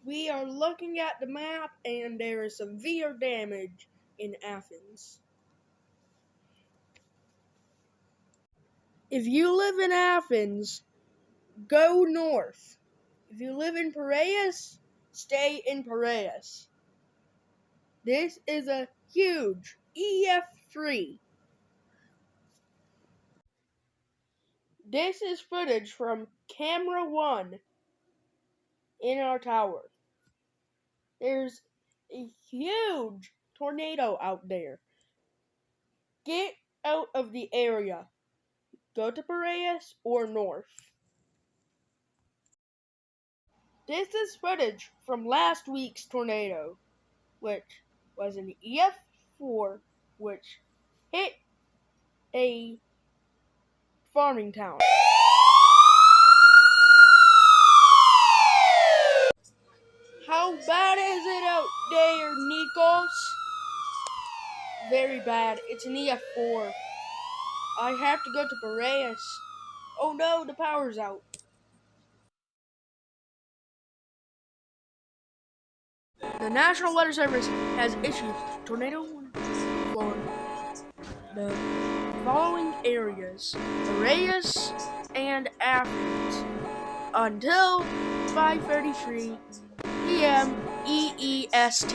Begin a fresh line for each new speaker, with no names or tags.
We are looking at the map and there is severe damage in Athens. If you live in Athens, go north. If you live in Piraeus, stay in Piraeus. This is a huge EF3. This is footage from camera 1 in our tower. There's a huge tornado out there. Get out of the area. Go to Piraeus or north. This is footage from last week's tornado, which was an EF4, which hit a farming town. How bad is it out there, Nikos? Very bad. It's an EF4. I have to go to Piraeus. Oh no, the power's out. The National Weather Service has issued tornado warning for the following areas: Piraeus and Athens until 5:33 p.m. EEST.